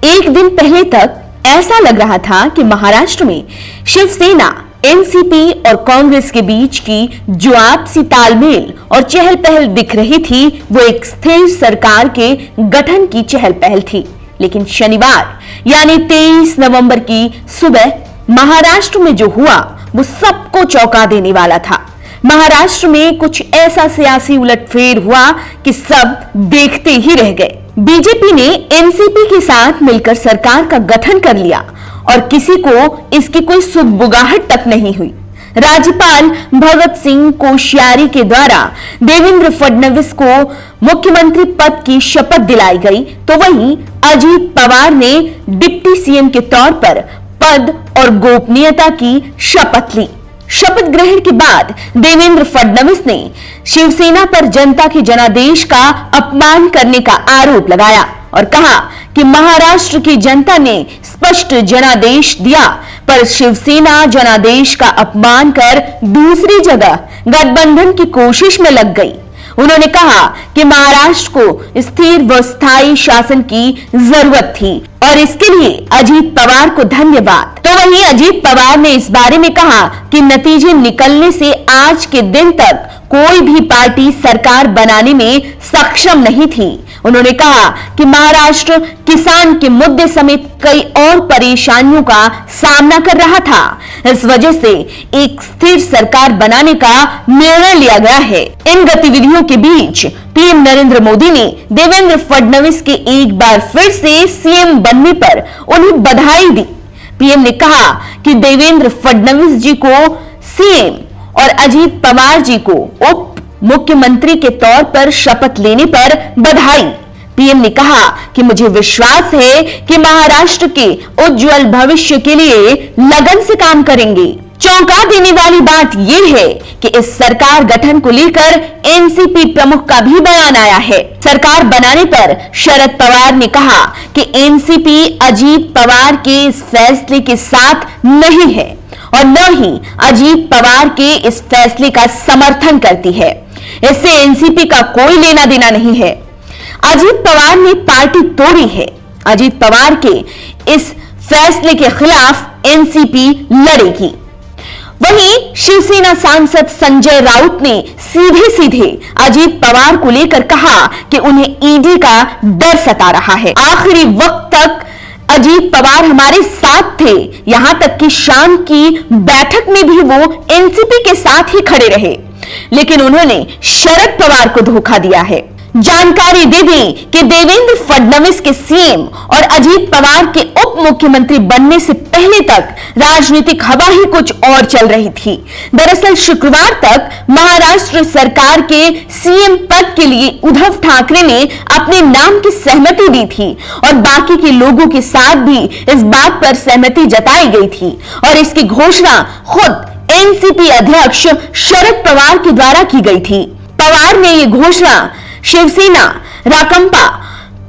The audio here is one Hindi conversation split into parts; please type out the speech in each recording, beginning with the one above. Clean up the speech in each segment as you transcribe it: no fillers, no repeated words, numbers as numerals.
एक दिन पहले तक ऐसा लग रहा था कि महाराष्ट्र में शिवसेना, एनसीपी और कांग्रेस के बीच की जो आपसी तालमेल और चहल पहल दिख रही थी, वो एक स्थिर सरकार के गठन की चहल पहल थी। लेकिन शनिवार यानी 23 नवंबर की सुबह महाराष्ट्र में जो हुआ वो सबको चौंका देने वाला था। महाराष्ट्र में कुछ ऐसा सियासी उलटफेर हुआ कि सब देखते ही रह गए। बीजेपी ने एनसीपी के साथ मिलकर सरकार का गठन कर लिया और किसी को इसकी कोई सुगबुगाहट तक नहीं हुई। राज्यपाल भगत सिंह कोश्यारी के द्वारा देवेंद्र फडणवीस को मुख्यमंत्री पद की शपथ दिलाई गई, तो वहीं अजीत पवार ने डिप्टी सीएम के तौर पर पद और गोपनीयता की शपथ ली। शपथ ग्रहण के बाद देवेंद्र फडणवीस ने शिवसेना पर जनता के जनादेश का अपमान करने का आरोप लगाया और कहा कि महाराष्ट्र की जनता ने स्पष्ट जनादेश दिया, पर शिवसेना जनादेश का अपमान कर दूसरी जगह गठबंधन की कोशिश में लग गई। उन्होंने कहा कि महाराष्ट्र को स्थिर व स्थायी शासन की जरूरत थी और इसके लिए अजीत पवार को धन्यवाद। तो वहीं अजीत पवार ने इस बारे में कहा कि नतीजे निकलने से आज के दिन तक कोई भी पार्टी सरकार बनाने में सक्षम नहीं थी। उन्होंने कहा कि महाराष्ट्र किसान के मुद्दे समेत कई और परेशानियों का सामना कर रहा था। इस वजह से एक स्थिर सरकार बनाने का निर्णय लिया गया है। इन गतिविधियों के बीच पीएम नरेंद्र मोदी ने देवेंद्र फडणवीस के एक बार फिर से सीएम बनने पर उन्हें बधाई दी। पीएम ने कहा कि देवेंद्र फडणवीस जी को सीएम और अजीत पवार जी को उप मुख्यमंत्री के तौर पर शपथ लेने पर बधाई। पीएम ने कहा कि मुझे विश्वास है कि महाराष्ट्र के उज्जवल भविष्य के लिए लगन से काम करेंगे। चौंका देने वाली बात यह है कि इस सरकार गठन को लेकर एनसीपी प्रमुख का भी बयान आया है। सरकार बनाने पर शरद पवार ने कहा कि एनसीपी अजीत पवार के इस फैसले के साथ नहीं है और न ही अजीत पवार के इस फैसले का समर्थन करती है। इससे एनसीपी का कोई लेना देना नहीं है। अजीत पवार ने पार्टी तोड़ी है। अजीत पवार के इस फैसले के खिलाफ एनसीपी लड़ेगी। वहीं शिवसेना सांसद संजय राउत ने सीधे सीधे अजीत पवार को लेकर कहा कि उन्हें ईडी का डर सता रहा है। आखिरी वक्त तक अजीत पवार हमारे साथ थे, यहां तक कि शाम की बैठक में भी वो एनसीपी के साथ ही खड़े रहे, लेकिन उन्होंने शरद पवार को धोखा दिया है। जानकारी दे दें कि देवेंद्र फडणवीस के सीएम और अजीत पवार के उप मुख्यमंत्री बनने से पहले तक राजनीतिक हवा ही कुछ और चल रही थी। दरअसल शुक्रवार तक महाराष्ट्र सरकार के सीएम पद के लिए उद्धव ठाकरे ने अपने नाम की सहमति दी थी और बाकी के लोगों के साथ भी इस बात पर सहमति जताई गई थी और इसकी घोषणा खुद एनसीपी अध्यक्ष शरद पवार के द्वारा की गई थी। पवार ने ये घोषणा शिवसेना, राकंपा,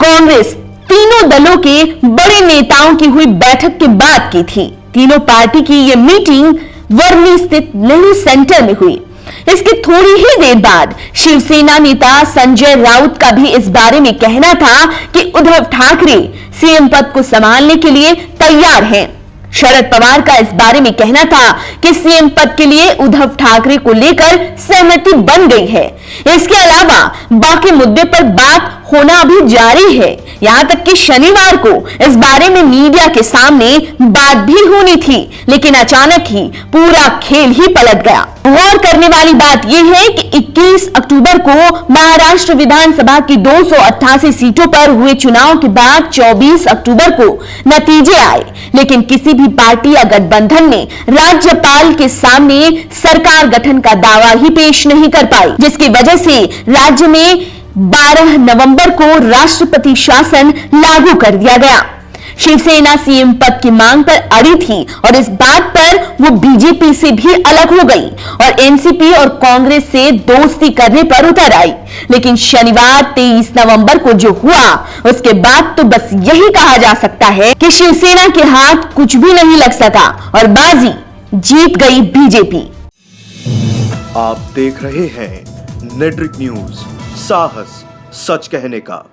कांग्रेस तीनों दलों के बड़े नेताओं की हुई बैठक के बाद की थी। तीनों पार्टी की यह मीटिंग वर्ली स्थित नेहरू सेंटर में हुई। इसके थोड़ी ही देर बाद शिवसेना नेता संजय राउत का भी इस बारे में कहना था कि उद्धव ठाकरे सीएम पद को संभालने के लिए तैयार हैं। शरद पवार का इस बारे में कहना था कि सीएम पद के लिए उद्धव ठाकरे को लेकर सहमति बन गई है। इसके अलावा बाकी मुद्दे पर बात होना अभी जारी है। यहां तक कि शनिवार को इस बारे में मीडिया के सामने बात भी होनी थी, लेकिन अचानक ही पूरा खेल ही पलट गया। गौर करने वाली बात यह है कि 21 अक्टूबर को महाराष्ट्र विधानसभा की 288 सीटों पर हुए चुनाव के बाद 24 अक्टूबर को नतीजे आए, लेकिन किसी भी पार्टी या गठबंधन ने राज्यपाल के सामने सरकार गठन का दावा ही पेश नहीं कर पाई, जिसकी वजह से राज्य में 12 नवंबर को राष्ट्रपति शासन लागू कर दिया गया। शिवसेना सीएम पद की मांग पर अड़ी थी और इस बात पर वो बीजेपी से भी अलग हो गई और एनसीपी और कांग्रेस से दोस्ती करने पर उतर आई। लेकिन शनिवार 23 नवंबर को जो हुआ उसके बाद तो बस यही कहा जा सकता है कि शिवसेना के हाथ कुछ भी नहीं लग सका और बाजी जीत गई बीजेपी। आप देख रहे हैं नेट्रिक न्यूज, साहस सच कहने का।